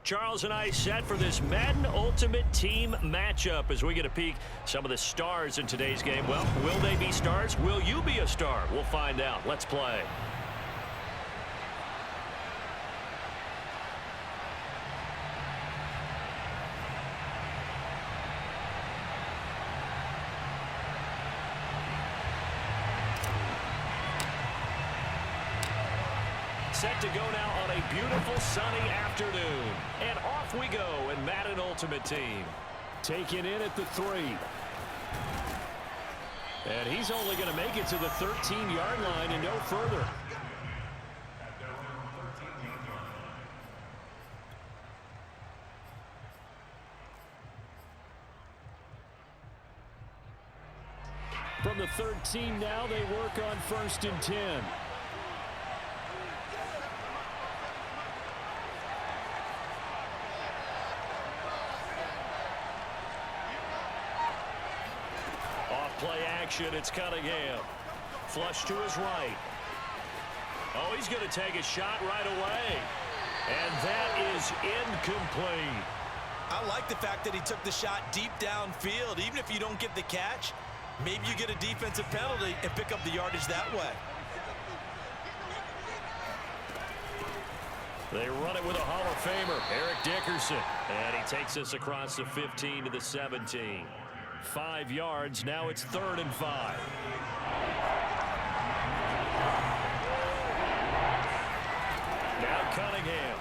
Charles and I set for this Madden Ultimate Team matchup as we get a peek some of the stars in today's game. Well, will they be stars? Will you be a star? We'll find out. Let's play. Set to go now on a beautiful sunny afternoon. And off we go in Madden Ultimate Team. Taken in at the 3. And he's only going to make it to the 13-yard line and no further. From the 13 now, they work on 1st and 10. Play action, it's Cunningham. Flush to his right. Oh, he's going to take a shot right away. And that is incomplete. I like the fact that he took the shot deep downfield. Even if you don't get the catch, maybe you get a defensive penalty and pick up the yardage that way. They run it with a Hall of Famer, Eric Dickerson. And he takes us across the 15 to the 17. 5 yards. Now it's 3rd and 5. Now Cunningham.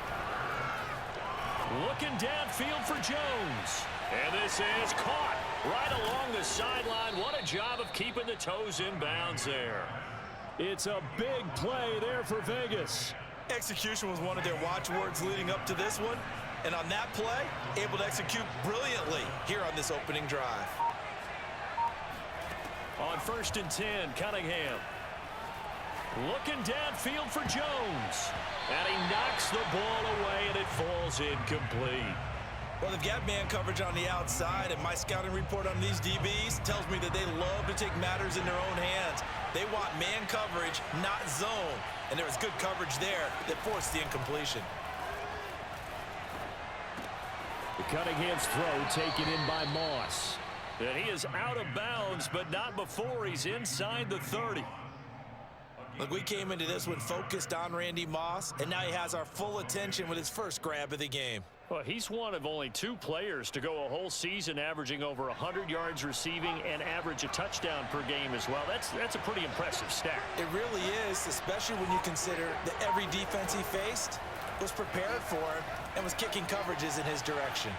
Looking downfield for Jones. And this is caught right along the sideline. What a job of keeping the toes in bounds there. It's a big play there for Vegas. Execution was one of their watchwords leading up to this one. And on that play, able to execute brilliantly here on this opening drive. On 1st and 10, Cunningham. Looking downfield for Jones. And he knocks the ball away, and it falls incomplete. Well, they've got man coverage on the outside, and my scouting report on these DBs tells me that they love to take matters in their own hands. They want man coverage, not zone. And there was good coverage there that forced the incompletion. The Cunningham's throw taken in by Moss. And he is out of bounds, but not before he's inside the 30. Look, we came into this one focused on Randy Moss, and now he has our full attention with his first grab of the game. Well, he's one of only 2 players to go a whole season averaging over 100 yards receiving and average a touchdown per game as well. That's a pretty impressive stat. It really is, especially when you consider that every defense he faced was prepared for him and was kicking coverages in his direction.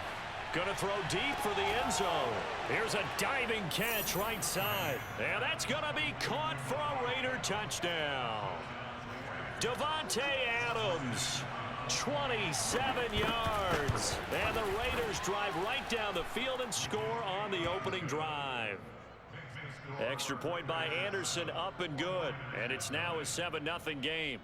Gonna throw deep for the end zone. Here's a diving catch right side. And that's gonna be caught for a Raider touchdown. Devontae Adams, 27 yards. And the Raiders drive right down the field and score on the opening drive. Extra point by Anderson, up and good. And it's now a 7-0 game.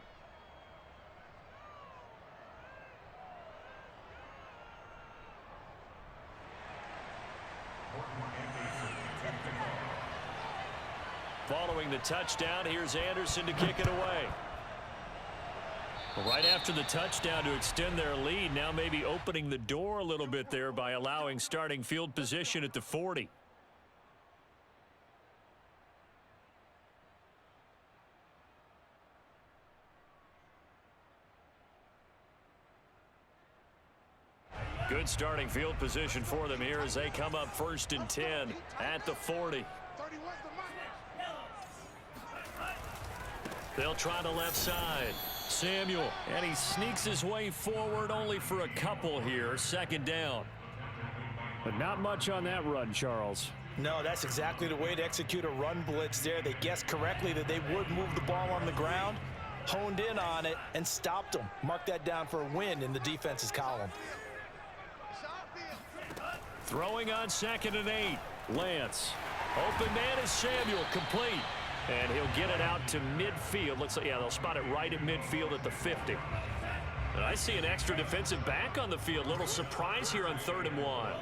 Following the touchdown, here's Anderson to kick it away. Right after the touchdown to extend their lead, now maybe opening the door a little bit there by allowing starting field position at the 40. Good starting field position for them here as they come up 1st and 10 at the 40. They'll try the left side. Samuel, and he sneaks his way forward only for a couple here. 2nd down. But not much on that run, Charles. No, that's exactly the way to execute a run blitz there. They guessed correctly that they would move the ball on the ground, honed in on it, and stopped them. Mark that down for a win in the defense's column. Throwing on 2nd and 8. Lance. Open man is Samuel, complete. And he'll get it out to midfield. Looks like, yeah, they'll spot it right at midfield at the 50. And I see an extra defensive back on the field. Little surprise here on 3rd and 1.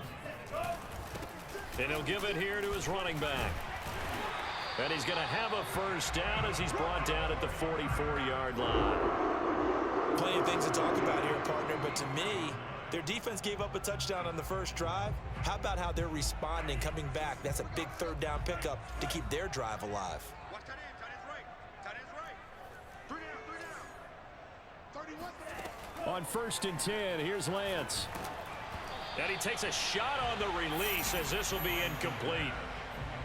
And he'll give it here to his running back. And he's going to have a 1st down as he's brought down at the 44-yard line. Plenty of things to talk about here, partner, but to me, Their defense gave up a touchdown on the first drive. How about how they're responding, coming back? That's a big third down pickup to keep their drive alive. Watch tight end. Tight end's right. 3 down. On 1st and 10, here's Lance. And he takes a shot on the release as this will be incomplete.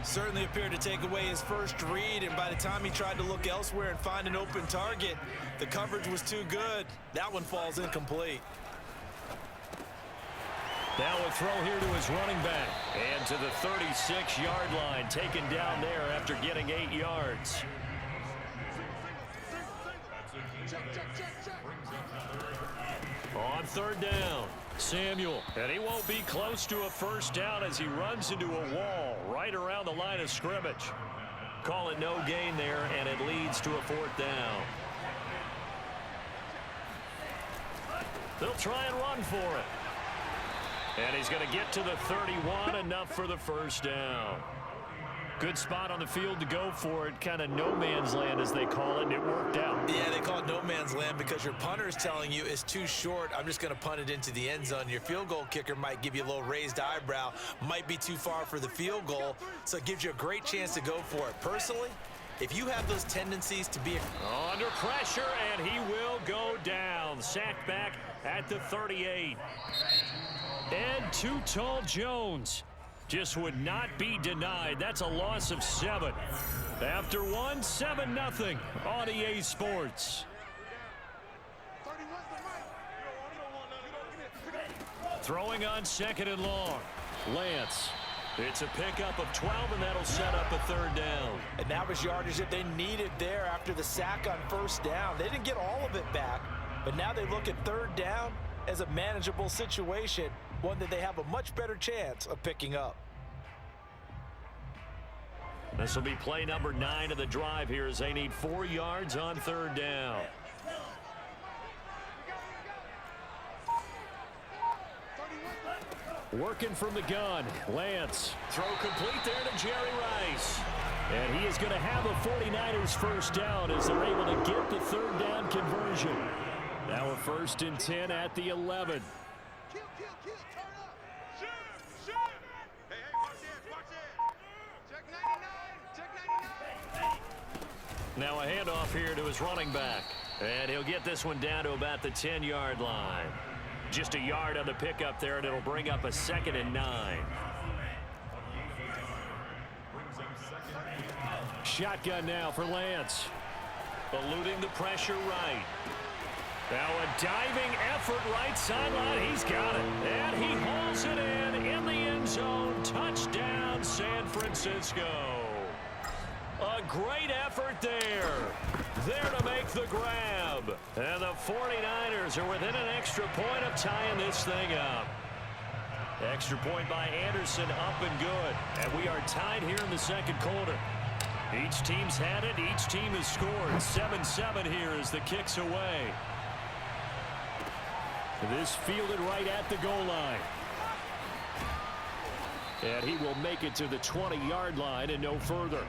Certainly appeared to take away his first read, and by the time he tried to look elsewhere and find an open target, the coverage was too good. That one falls incomplete. Now a throw here to his running back. And to the 36-yard line, taken down there after getting 8 yards. On 3rd down, Samuel. And he won't be close to a first down as he runs into a wall right around the line of scrimmage. Call it no gain there, and it leads to a 4th down. They'll try and run for it. And he's going to get to the 31, enough for the first down. Good spot on the field to go for it, kind of no man's land as they call it, and it worked out. Yeah, they call it no man's land because your punter is telling you it's too short. I'm just going to punt it into the end zone. Your field goal kicker might give you a little raised eyebrow, might be too far for the field goal, so it gives you a great chance to go for it. Personally, if you have those tendencies to be under pressure, and he will go down. Sacked back at the 38. And too tall Jones just would not be denied. That's a loss of 7. After 1, 7-0 on EA Sports. Throwing on 2nd and long. Lance. It's a pickup of 12, and that'll set up a 3rd down. And that was yardage that they needed there after the sack on 1st down. They didn't get all of it back, but now they look at 3rd down as a manageable situation, one that they have a much better chance of picking up. This will be play number 9 of the drive here as they need 4 yards on 3rd down. Working from the gun, Lance. Throw complete there to Jerry Rice. And he is going to have a 49ers first down as they're able to get the 3rd down conversion. Now a 1st and 10 at the 11. Kill, turn up. Shoot. Hey, watch this. Check 99. Now a handoff here to his running back. And he'll get this one down to about the 10-yard line. Just a yard on the pickup there, and it'll bring up a 2nd and 9. Shotgun now for Lance. Eluding the pressure right. Now a diving effort right sideline. He's got it. And he hauls it in the end zone. Touchdown, San Francisco. A great effort there. There to make the grab. And the 49ers are within an extra point of tying this thing up. Extra point by Anderson, up and good. And we are tied here in the 2nd quarter. Each team's had it. Each team has scored. 7-7 here as the kick's away. This fielded right at the goal line. And he will make it to the 20-yard line and no further.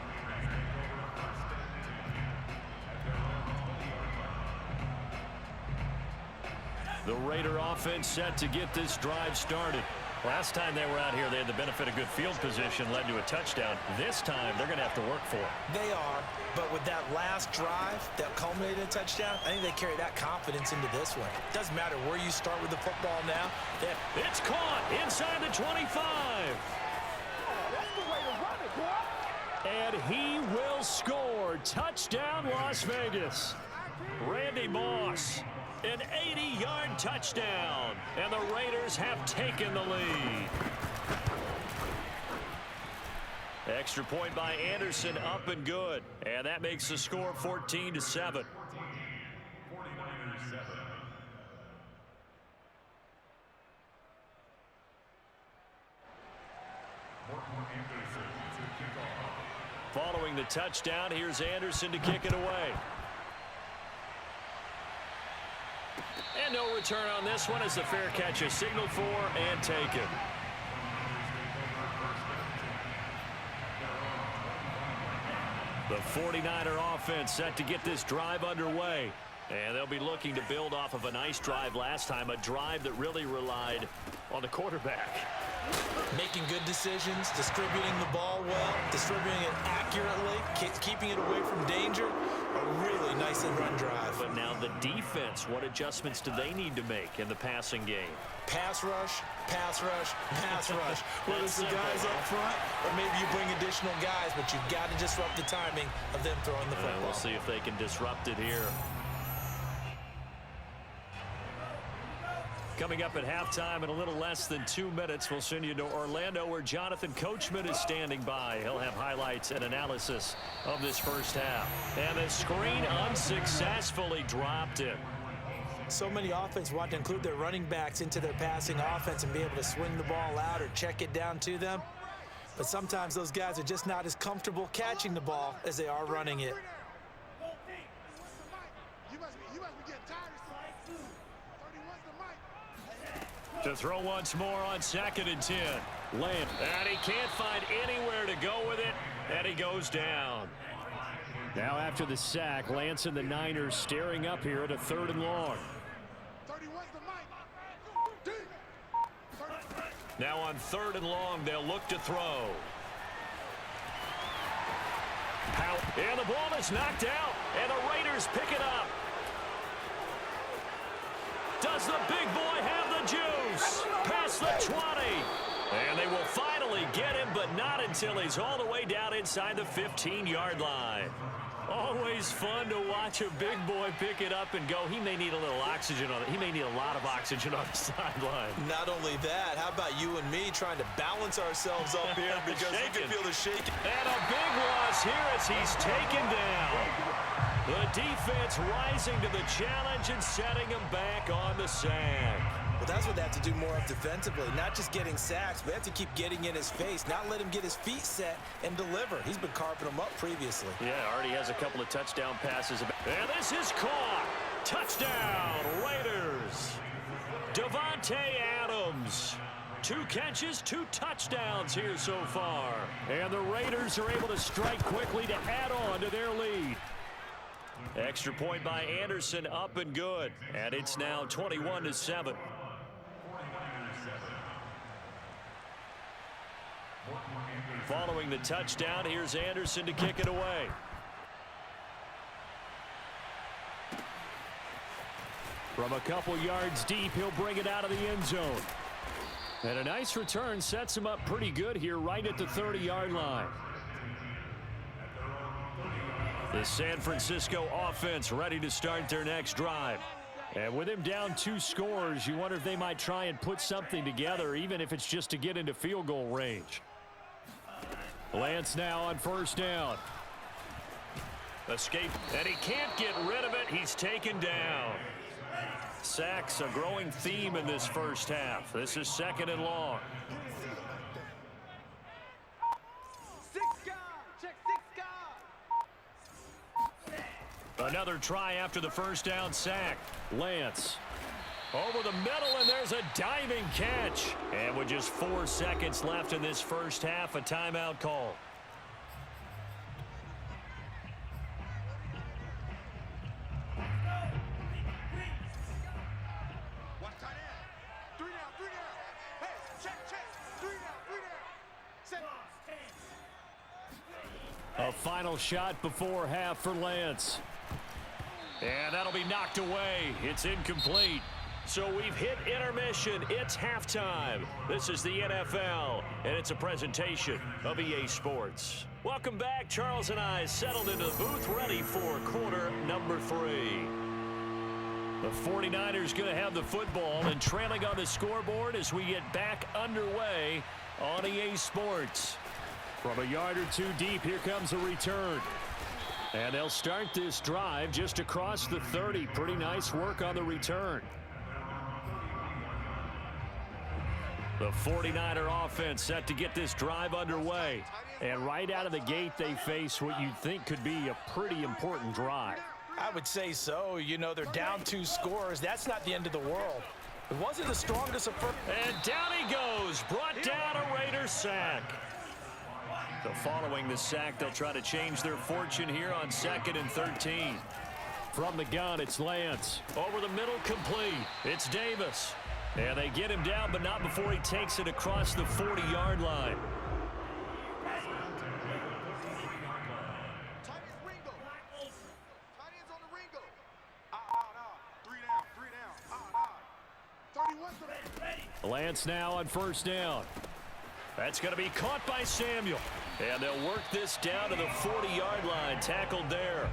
The Raider offense set to get this drive started. Last time they were out here, they had the benefit of good field position, led to a touchdown. This time, they're going to have to work for it. They are, but with that last drive that culminated in a touchdown, I think they carry that confidence into this one. Doesn't matter where you start with the football now. It's caught inside the 25. That's the way to run it, boy. And he will score. Touchdown, Las Vegas. Randy Moss. An 80-yard touchdown, and the Raiders have taken the lead. Extra point by Anderson, up and good, and that makes the score 14-7. Following the touchdown, here's Anderson to kick it away. And no return on this one as the fair catch is signaled for and taken. The 49er offense set to get this drive underway. And they'll be looking to build off of a nice drive last time, a drive that really relied on the quarterback. Making good decisions, distributing the ball well, distributing it accurately, keeping it away from danger. A really nice and-run drive. But now the defense, what adjustments do they need to make in the passing game? Pass rush, pass rush, pass rush. Whether it's the guys up front or maybe you bring additional guys, but you've got to disrupt the timing of them throwing the football. We'll see if they can disrupt it here. Coming up at halftime in a little less than 2 minutes, we'll send you to Orlando where Jonathan Coachman is standing by. He'll have highlights and analysis of this first half. And the screen unsuccessfully dropped it. So many offenses want to include their running backs into their passing offense and be able to swing the ball out or check it down to them. But sometimes those guys are just not as comfortable catching the ball as they are running it. To throw once more on 2nd and 10. Lamb. And he can't find anywhere to go with it. And he goes down. Now after the sack, Lance and the Niners staring up here at a 3rd and long. Now on 3rd and long, they'll look to throw. And the ball is knocked out. And the Raiders pick it up. Does the big boy have the juice? Past the 20. And they will finally get him, but not until he's all the way down inside the 15-yard line. Always fun to watch a big boy pick it up and go. He may need a little oxygen on it. He may need a lot of oxygen on the sideline. Not only that, how about you and me trying to balance ourselves up here because you can feel the shaking. And a big loss here as he's taken down. The defense rising to the challenge and setting him back on the sack. Well, that's what they have to do more of defensively. Not just getting sacks, but they have to keep getting in his face, not let him get his feet set and deliver. He's been carving them up previously. Yeah, already has a couple of touchdown passes. And this is caught. Touchdown, Raiders. Davante Adams. 2 catches, 2 touchdowns here so far. And the Raiders are able to strike quickly to add on to their lead. Extra point by Anderson, up and good. And it's now 21-7. Following the touchdown, here's Anderson to kick it away. From a couple yards deep, he'll bring it out of the end zone. And a nice return sets him up pretty good here right at the 30-yard line. The San Francisco offense ready to start their next drive. And with him down 2 scores, you wonder if they might try and put something together, even if it's just to get into field goal range. Lance now on 1st down. Escape, and he can't get rid of it. He's taken down. Sacks, a growing theme in this first half. This is 2nd and long. 6 guard, check 6 guard. Another try after the first down sack. Lance over the middle, and there's a diving catch. And with just 4 seconds left in this first half, a timeout call. Watch tight end. 3 down, 3 down. Hey, check. 3 down, 3 down. A final shot before half for Lance. And that'll be knocked away. It's incomplete. So we've hit intermission. It's halftime. This is the NFL, and it's a presentation of EA Sports. Welcome back. Charles and I settled into the booth, ready for quarter number 3. The 49ers going to have the football and trailing on the scoreboard as we get back underway on EA Sports. From a yard or 2 deep, here comes a return. And they'll start this drive just across the 30. Pretty nice work on the return. The 49er offense set to get this drive underway. And right out of the gate, they face what you'd think could be a pretty important drive. I would say so. You know, they're down 2 scores. That's not the end of the world. It wasn't the strongest of first. And down he goes. Brought down a Raiders sack. So following the sack, they'll try to change their fortune here on 2nd and 13. From the gun, it's Lance. Over the middle, complete. It's Davis. And they get him down, but not before he takes it across the 40-yard line. Tight ends Ringo. Tight ends on the Ringo. Three down. 31's the Lance now on first down. That's going to be caught by Samuel. And they'll work this down to the 40-yard line. Tackled there.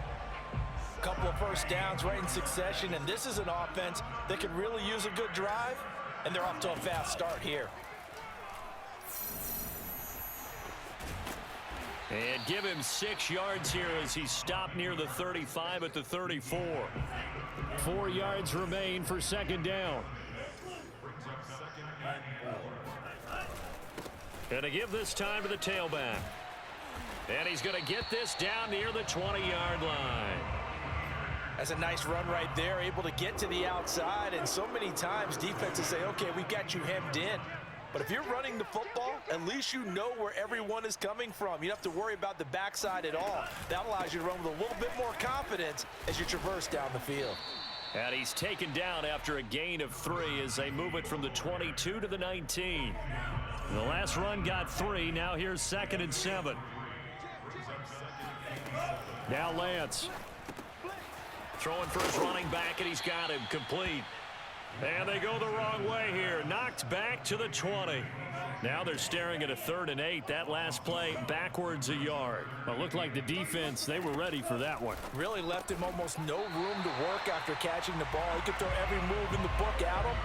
A couple of first downs right in succession, and this is an offense that could really use a good drive, and they're off to a fast start here. And give him 6 yards here as he stopped near the 35 at the 34. 4 yards remain for second down. And to give this time to the tailback. And he's going to get this down near the 20-yard line. That's a nice run right there, able to get to the outside, and so many times defenses say, okay, we've got you hemmed in. But if you're running the football, at least you know where everyone is coming from. You don't have to worry about the backside at all. That allows you to run with a little bit more confidence as you traverse down the field. And he's taken down after a gain of 3 as they move it from the 22 to the 19. The last run got 3. Now here's 2nd and 7. Now Lance. Throwing for his running back, and he's got him complete. And they go the wrong way here. Knocked back to the 20. Now they're staring at a 3rd and 8. That last play backwards a yard. Well, it looked like the defense, they were ready for that one. Really left him almost no room to work after catching the ball. He could throw every move in the book at him.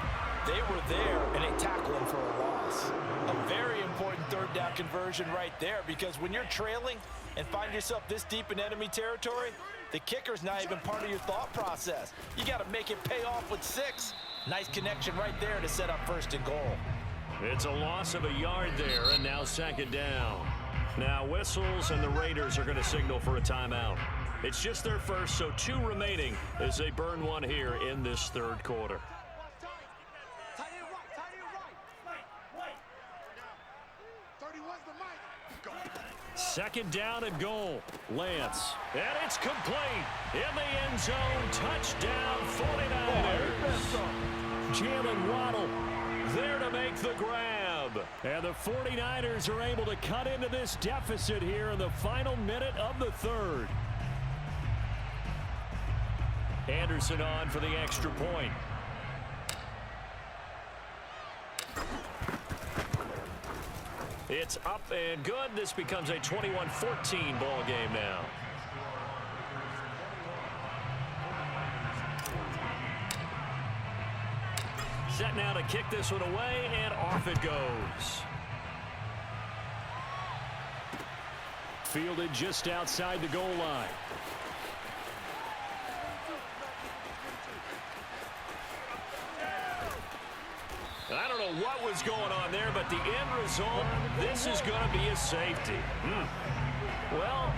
They were there, and they tackled him for a loss. A very important 3rd down conversion right there, because when you're trailing and find yourself this deep in enemy territory, the kicker's not even part of your thought process. You got to make it pay off with 6. Nice connection right there to set up 1st and goal. It's a loss of a yard there, and now 2nd down. Now whistles, and the Raiders are going to signal for a timeout. It's just their first, so 2 remaining as they burn one here in this 3rd quarter. Tight end right. 31's the mic. Go. 2nd down and goal. Lance. And it's complete. In the end zone. Touchdown 49ers. Jalen Waddle there to make the grab. And the 49ers are able to cut into this deficit here in the final minute of the 3rd. Anderson on for the extra point. It's up and good. This becomes a 21-14 ball game now. Set now to kick this one away, and off it goes. Fielded just outside the goal line. I don't know what was going on there, but the end result, this is going to be a safety. Well,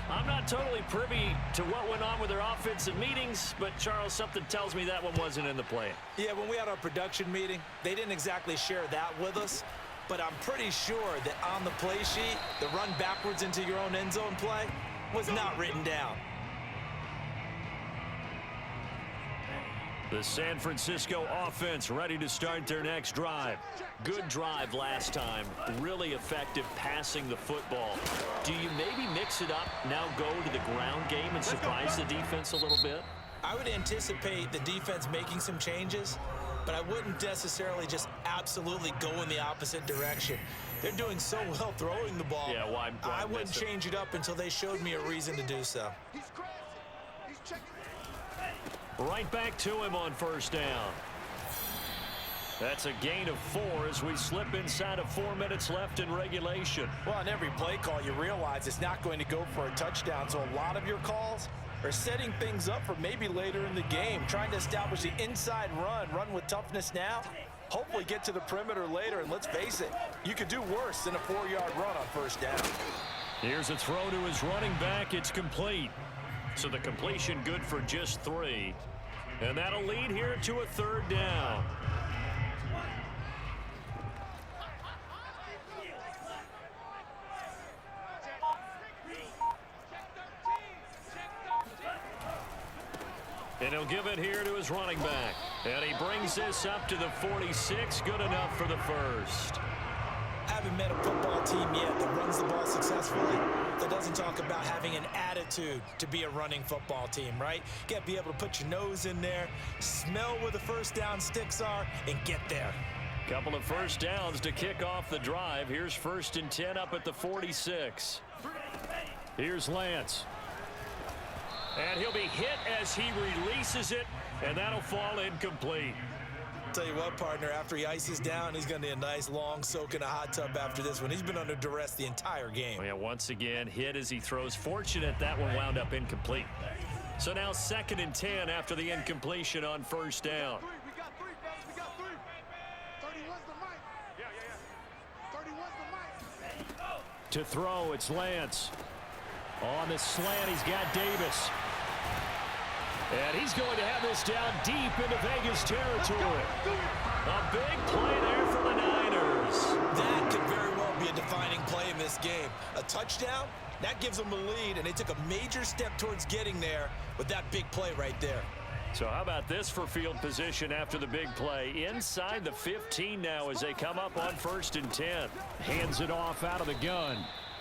I'm not totally privy to what went on with their offensive meetings, but, Charles, something tells me that one wasn't in the plan. Yeah, when we had our production meeting, they didn't exactly share that with us, but I'm pretty sure that on the play sheet, the run backwards into your own end zone play was not written down. The San Francisco offense ready to start their next drive. Good drive last time. Really effective passing the football. Do you maybe mix it up, now go to the ground game and surprise the defense a little bit? I would anticipate the defense making some changes, but I wouldn't necessarily just absolutely go in the opposite direction. They're doing so well throwing the ball. Yeah, why I wouldn't change it up until they showed me a reason to do so. He's crazy. He's checking. Right back to him on first down. That's a gain of 4 as we slip inside of 4 minutes left in regulation. Well, on every play call, you realize it's not going to go for a touchdown, so a lot of your calls are setting things up for maybe later in the game, trying to establish the inside run with toughness now, hopefully get to the perimeter later, and let's face it, you could do worse than a 4-yard run on first down. Here's a throw to his running back. It's complete. So the completion good for just 3. And that'll lead here to a 3rd down. And he'll give it here to his running back. And he brings this up to the 46. Good enough for the first. I haven't met a football team yet that runs the ball successfully that doesn't talk about having an attitude to be a running football team, right? You got to be able to put your nose in there, smell where the first down sticks are, and get there. Couple of first downs to kick off the drive. Here's 1st and 10 up at the 46. Here's Lance. And he'll be hit as he releases it, and that'll fall incomplete. Tell you what, partner, after he ices down, he's going to need a nice long soak in a hot tub after this one. He's been under duress the entire game. Yeah, once again, hit as he throws. Fortunate that one wound up incomplete. So now 2nd and 10 after the incompletion on first down. We got three, fellas. We got three. 31's the mic. Yeah. 31's the mic. To throw, it's Lance. On the slant, he's got Davis. And he's going to have this down deep into Vegas territory. A big play there for the Niners. That could very well be a defining play in this game. A touchdown, that gives them a lead, and they took a major step towards getting there with that big play right there. So how about this for field position after the big play? Inside the 15 now as they come up on 1st and 10. Hands it off out of the gun.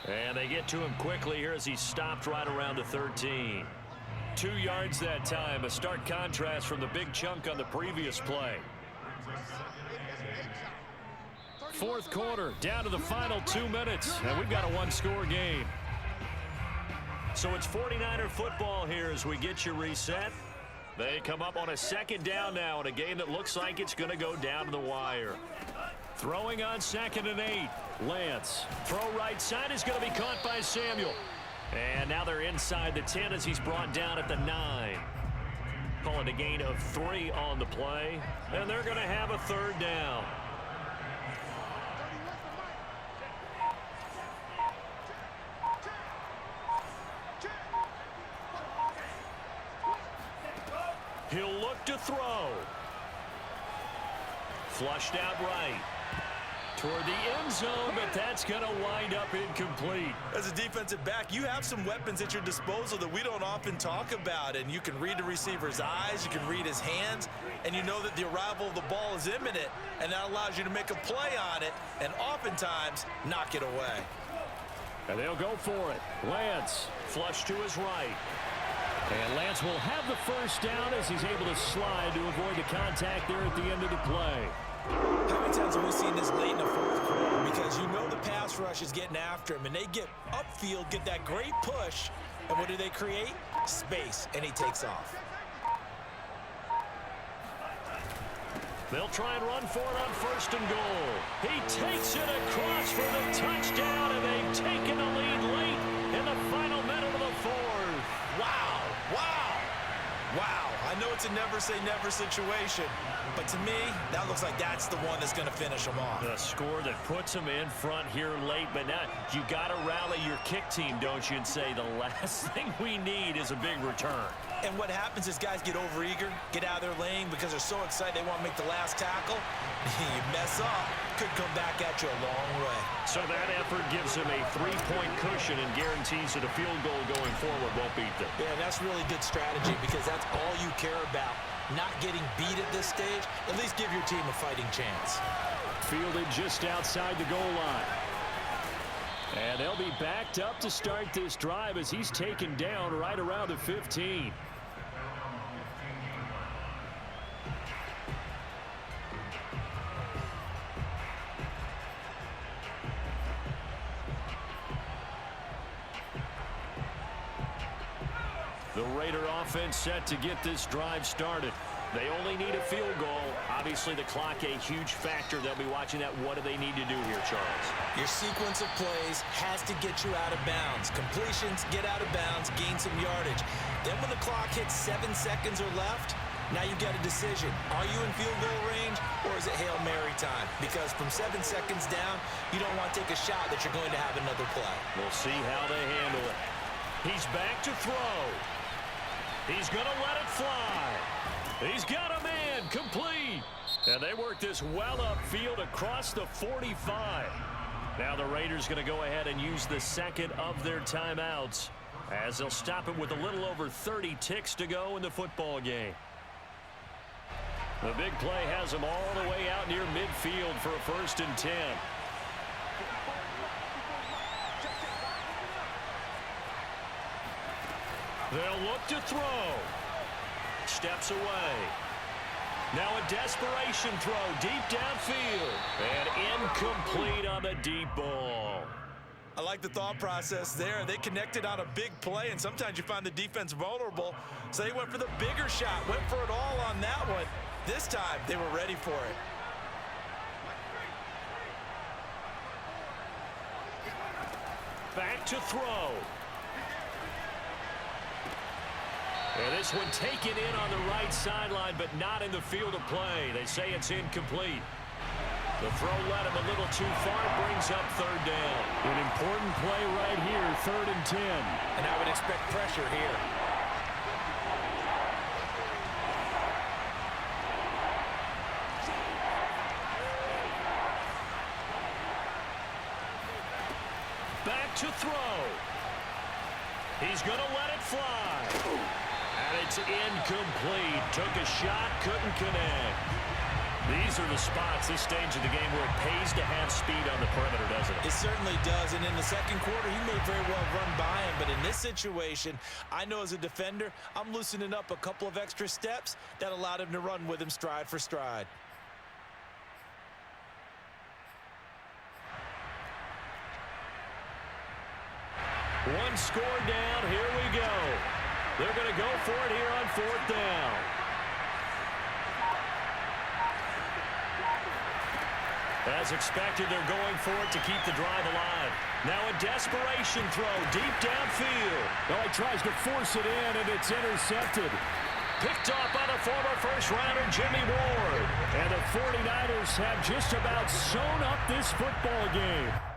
And they get to him quickly here as he's stopped right around the 13. 2 yards that time, a stark contrast from the big chunk on the previous play. 4th quarter, down to the final 2 minutes, and we've got a one-score game. So it's 49er football here as we get you reset. They come up on a 2nd down now in a game that looks like it's going to go down to the wire. Throwing on 2nd and 8. Lance. Throw right side is going to be caught by Samuel. And now they're inside the 10 as he's brought down at the 9. Calling a gain of 3 on the play. And they're going to have a 3rd down. He'll look to throw. Flushed out right. Toward the end zone, but that's going to wind up incomplete. As a defensive back, you have some weapons at your disposal that we don't often talk about, and you can read the receiver's eyes, you can read his hands, and you know that the arrival of the ball is imminent, and that allows you to make a play on it and oftentimes knock it away. And they'll go for it. Lance, flush to his right. And Lance will have the first down as he's able to slide to avoid the contact there at the end of the play. How many times have we seen this late in the 4th quarter? Because you know the pass rush is getting after him, and they get upfield, get that great push, and what do they create? Space, and he takes off. They'll try and run for it on 1st and goal. He takes it across for the touchdown, and they've taken the lead late in the final minute of the 4th. Wow, wow, wow. I know it's a never-say-never situation, but to me, that looks like that's the one that's going to finish them off. The score that puts them in front here late, but now you got to rally your kick team, don't you, and say the last thing we need is a big return. And what happens is guys get overeager, get out of their lane because they're so excited they want to make the last tackle. You mess up, could come back at you a long way. So that effort gives them a 3-point cushion and guarantees that a field goal going forward won't beat them. Yeah, that's really good strategy because that's all you care about. Not getting beat at this stage, at least give your team a fighting chance. Fielded just outside the goal line. And they'll be backed up to start this drive as he's taken down right around the 15. The Raider offense set to get this drive started. They only need a field goal. Obviously, the clock a huge factor. They'll be watching that. What do they need to do here, Charles? Your sequence of plays has to get you out of bounds. Completions, get out of bounds, gain some yardage. Then when the clock hits 7 seconds or left, now you've got a decision. Are you in field goal range or is it Hail Mary time? Because from 7 seconds down, you don't want to take a shot that you're going to have another play. We'll see how they handle it. He's back to throw. He's going to let it fly. He's got a man, complete. And they work this well upfield across the 45. Now the Raiders going to go ahead and use the second of their timeouts. as they'll stop it with a little over 30 ticks to go in the football game. The big play has them all the way out near midfield for a 1st and 10. They'll look to throw. Steps away. Now a desperation throw deep downfield. And incomplete on the deep ball. I like the thought process there. They connected on a big play, and sometimes you find the defense vulnerable. So they went for the bigger shot, went for it all on that one. This time, they were ready for it. Back to throw. And this one taken in on the right sideline, but not in the field of play. They say it's incomplete. The throw led him a little too far, brings up 3rd down. An important play right here, 3rd and 10. And I would expect pressure here. Back to throw. He's going to let it fly. And it's incomplete. Took a shot, couldn't connect. These are the spots, this stage of the game, where it pays to have speed on the perimeter, doesn't it? It certainly does, and in the second quarter, he may very well run by him, but in this situation, I know as a defender, I'm loosening up a couple of extra steps that allowed him to run with him stride for stride. One score down, here we go. They're going to go for it here on 4th down. As expected, they're going for it to keep the drive alive. Now a desperation throw deep downfield. Well, he tries to force it in, and it's intercepted. Picked off by the former first-rounder Jimmy Ward. And the 49ers have just about sewn up this football game.